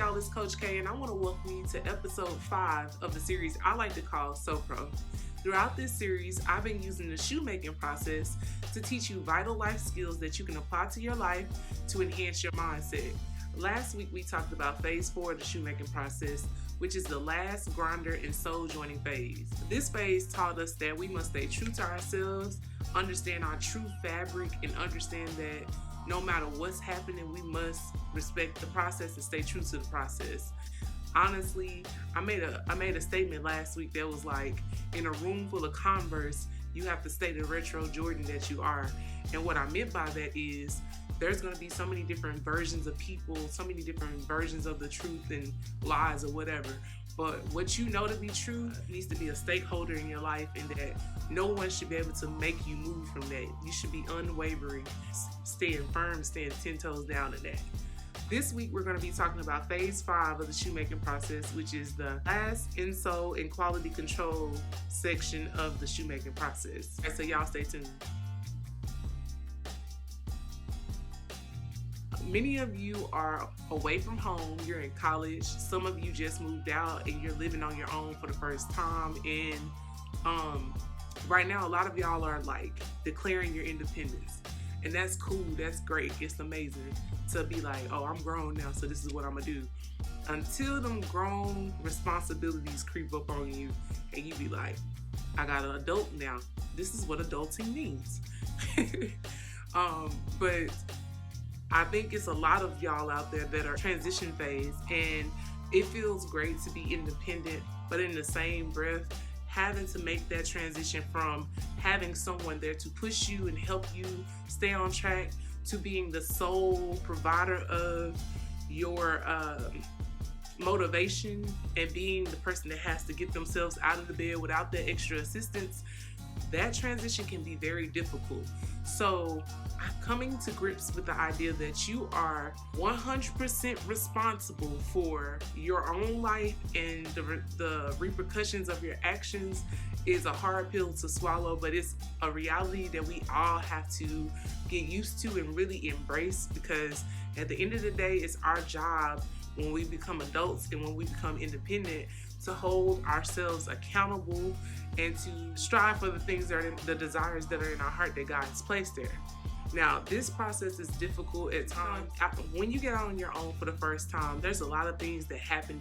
y'all, it's Coach K, and I want to welcome you to episode 5 of the series I like to call So Pro. Throughout this series, I've been using the shoemaking process to teach you vital life skills that you can apply to your life to enhance your mindset. Last week, we talked about phase 4 of the shoemaking process, which is the last grinder and sole joining phase. This phase taught us that we must stay true to ourselves, understand our true fabric, and understand that no matter what's happening, we must respect the process and stay true to the process. Honestly, I made a statement last week that was like, in a room full of Converse, you have to stay the retro Jordan that you are. And what I meant by that is there's going to be so many different versions of people, so many different versions of the truth and lies or whatever. But what you know to be true needs to be a stakeholder in your life, and that no one should be able to make you move from that. You should be unwavering, staying firm, staying 10 toes down in that. This week, we're going to be talking about phase 5 of the shoemaking process, which is the last insole and quality control section of the shoemaking process. So y'all stay tuned. Many of you are away from home, you're in college, some of you just moved out and you're living on your own for the first time, and right now a lot of y'all are like declaring your independence, and that's cool, that's great, it's amazing to be like, oh, I'm grown now, so this is what I'm gonna do, until them grown responsibilities creep up on you and you be like, I got an adult now, this is what adulting means. But I think it's a lot of y'all out there that are transition phase, and it feels great to be independent, but in the same breath, having to make that transition from having someone there to push you and help you stay on track to being the sole provider of your motivation and being the person that has to get themselves out of the bed without that extra assistance. That transition can be very difficult. So I'm coming to grips with the idea that you are 100% responsible for your own life, and the repercussions of your actions is a hard pill to swallow, but it's a reality that we all have to get used to and really embrace, because at the end of the day, it's our job when we become adults and when we become independent to hold ourselves accountable and to strive for the things that are the desires that are in our heart that God has placed there. Now, this process is difficult at times. When you get out on your own for the first time, there's a lot of things that happen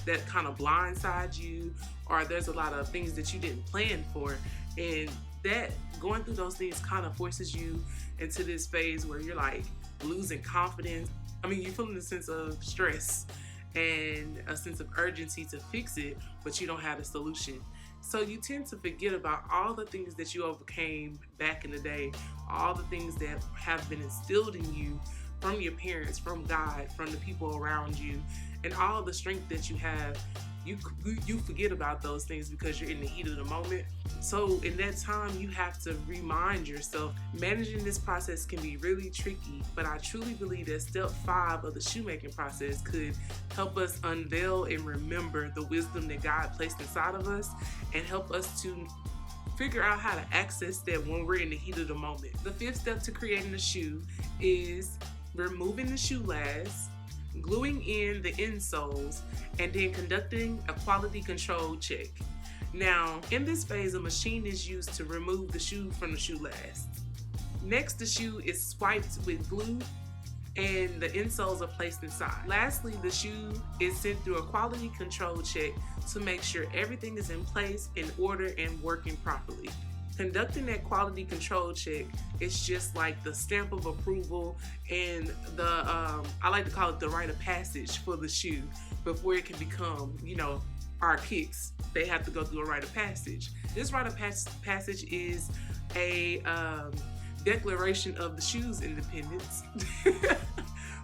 that kind of blindside you, or there's a lot of things that you didn't plan for, and that going through those things kind of forces you into this phase where you're like losing confidence. I mean, you're feeling a sense of stress and a sense of urgency to fix it, but you don't have a solution. So you tend to forget about all the things that you overcame back in the day, all the things that have been instilled in you from your parents, from God, from the people around you, and all the strength that you have. You forget about those things because you're in the heat of the moment. So in that time, you have to remind yourself. Managing this process can be really tricky, but I truly believe that step 5 of the shoemaking process could help us unveil and remember the wisdom that God placed inside of us, and help us to figure out how to access that when we're in the heat of the moment. The 5th step to creating a shoe is removing the shoe lasts, gluing in the insoles, and then conducting a quality control check. Now, in this phase, a machine is used to remove the shoe from the shoe last. Next, the shoe is swiped with glue and the insoles are placed inside. Lastly, the shoe is sent through a quality control check to make sure everything is in place, in order, and working properly. Conducting that quality control check is just like the stamp of approval and the, I like to call it the rite of passage for the shoe before it can become, our kicks. They have to go through a rite of passage. This rite of passage is a declaration of the shoe's independence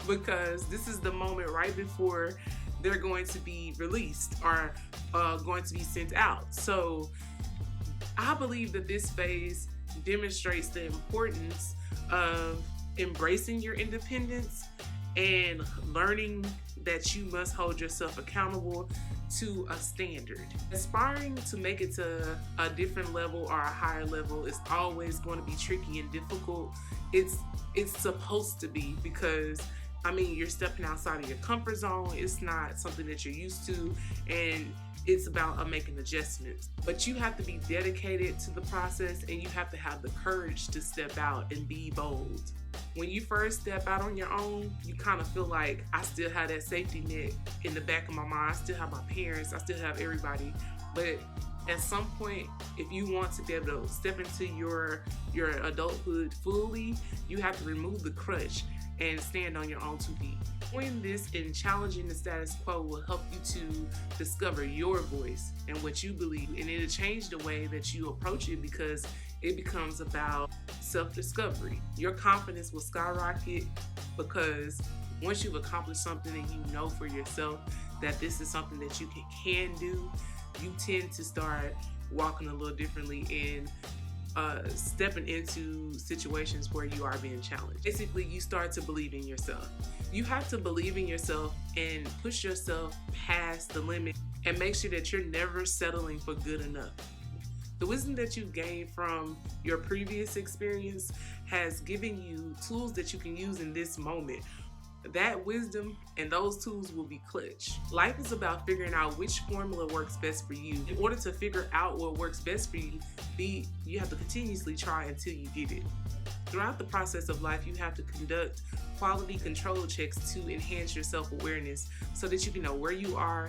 because this is the moment right before they're going to be released or going to be sent out. So I believe that this phase demonstrates the importance of embracing your independence and learning that you must hold yourself accountable to a standard. Aspiring to make it to a different level or a higher level is always going to be tricky and difficult. It's supposed to be, because I mean, you're stepping outside of your comfort zone. It's not something that you're used to, and it's about making adjustments. But you have to be dedicated to the process, and you have to have the courage to step out and be bold. When you first step out on your own, you kind of feel like I still have that safety net in the back of my mind. I still have my parents, I still have everybody. But at some point, if you want to be able to step into your adulthood fully, you have to remove the crutch and stand on your own 2 feet. Doing this and challenging the status quo will help you to discover your voice and what you believe, and it'll change the way that you approach it, because it becomes about self-discovery. Your confidence will skyrocket, because once you've accomplished something and you know for yourself that this is something that you can do, you tend to start walking a little differently and stepping into situations where you are being challenged. Basically, you start to believe in yourself. You have to believe in yourself and push yourself past the limit, and make sure that you're never settling for good enough. The wisdom that you've gained from your previous experience has given you tools that you can use in this moment. That wisdom and those tools will be clutch. Life is about figuring out which formula works best for you. In order to figure out what works best for you, you have to continuously try until you get it. Throughout the process of life, you have to conduct quality control checks to enhance your self-awareness, so that you can know where you are,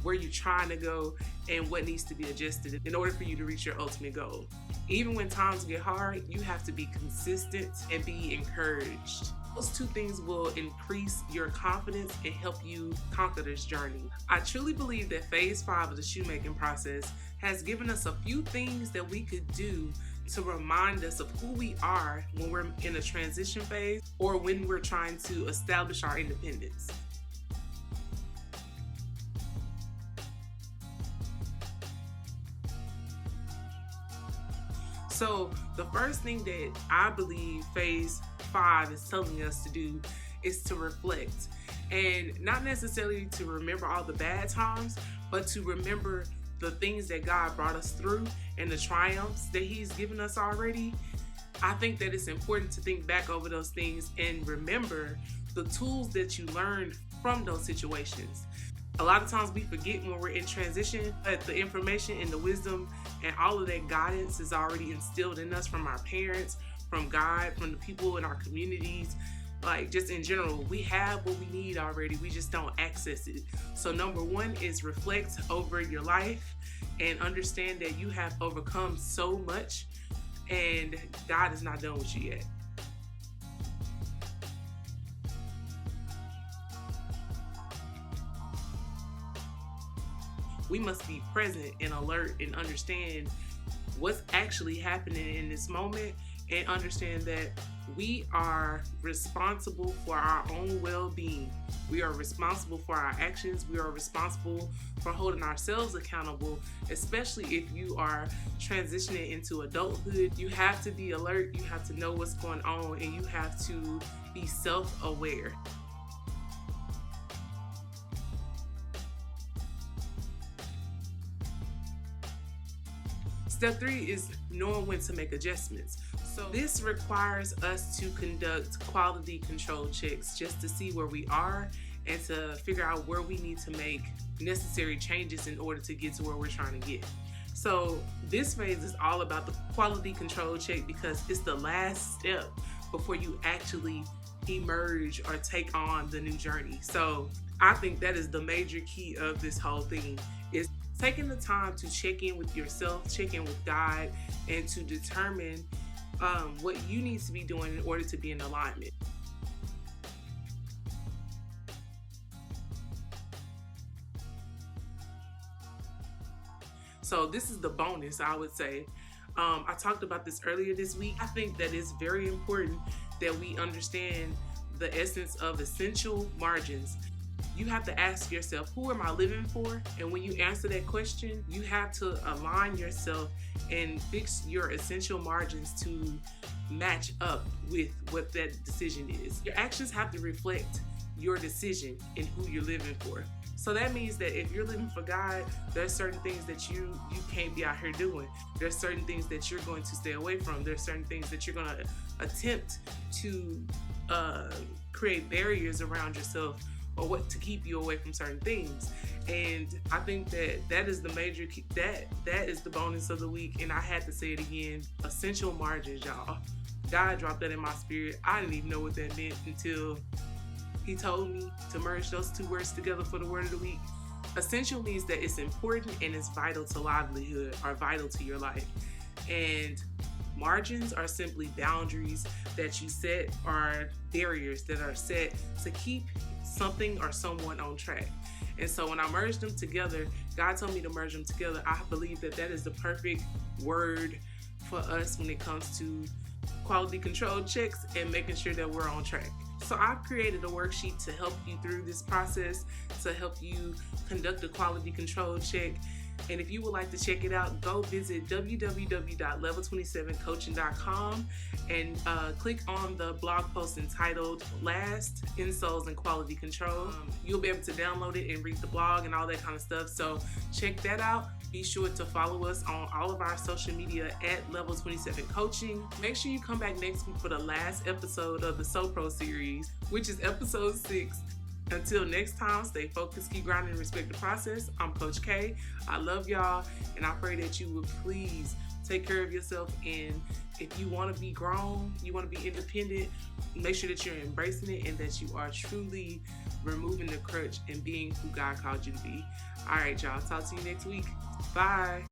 where you're trying to go, and what needs to be adjusted in order for you to reach your ultimate goal. Even when times get hard, you have to be consistent and be encouraged. Those 2 things will increase your confidence and help you conquer this journey. I truly believe that phase 5 of the shoemaking process has given us a few things that we could do to remind us of who we are when we're in a transition phase, or when we're trying to establish our independence. So the first thing that I believe phase 5 is telling us to do is to reflect, and not necessarily to remember all the bad times, but to remember the things that God brought us through and the triumphs that He's given us already. I think that it's important to think back over those things and remember the tools that you learned from those situations. A lot of times we forget when we're in transition that the information and the wisdom and all of that guidance is already instilled in us from our parents, from God, from the people in our communities. Like, just in general, we have what we need already, we just don't access it. So number 1 is reflect over your life and understand that you have overcome so much, and God is not done with you yet. We must be present and alert and understand what's actually happening in this moment, and understand that we are responsible for our own well-being. We are responsible for our actions. We are responsible for holding ourselves accountable, especially if you are transitioning into adulthood. You have to be alert, you have to know what's going on, and you have to be self-aware. Step 3 is knowing when to make adjustments. So this requires us to conduct quality control checks just to see where we are and to figure out where we need to make necessary changes in order to get to where we're trying to get. So this phase is all about the quality control check, because it's the last step before you actually emerge or take on the new journey. So I think that is the major key of this whole thing, is taking the time to check in with yourself, check in with God, and to determine what you need to be doing in order to be in alignment. So this is the bonus, I would say. I talked about this earlier this week. I think that it's very important that we understand the essence of essential margins. You have to ask yourself, who am I living for? And when you answer that question, you have to align yourself and fix your essential margins to match up with what that decision is. Your actions have to reflect your decision and who you're living for. So that means that if you're living for God, there's certain things that you can't be out here doing. There's certain things that you're going to stay away from. There's certain things that you're going to attempt to create barriers around yourself or what to keep you away from certain things. And I think that is the major that is the bonus of the week. And I had to say it again: essential margins, y'all. God dropped that in my spirit. I didn't even know what that meant until He told me to merge those two words together for the word of the week. Essential means that it's important and it's vital to livelihood or vital to your life. And margins are simply boundaries that you set, or barriers that are set to keep something or someone on track. And so when I merged them together, God told me to merge them together. I believe that is the perfect word for us when it comes to quality control checks and making sure that we're on track. So I've created a worksheet to help you through this process, to help you conduct a quality control check. And if you would like to check it out, go visit www.level27coaching.com and click on the blog post entitled Last Insoles and Quality Control. You'll be able to download it and read the blog and all that kind of stuff. So check that out. Be sure to follow us on all of our social media at Level 27 Coaching. Make sure you come back next week for the last episode of the SoPro series, which is episode 6. Until next time, stay focused, keep grinding, and respect the process. I'm Coach K. I love y'all, and I pray that you would please take care of yourself. And if you want to be grown, you want to be independent, make sure that you're embracing it and that you are truly removing the crutch and being who God called you to be. All right, y'all. Talk to you next week. Bye.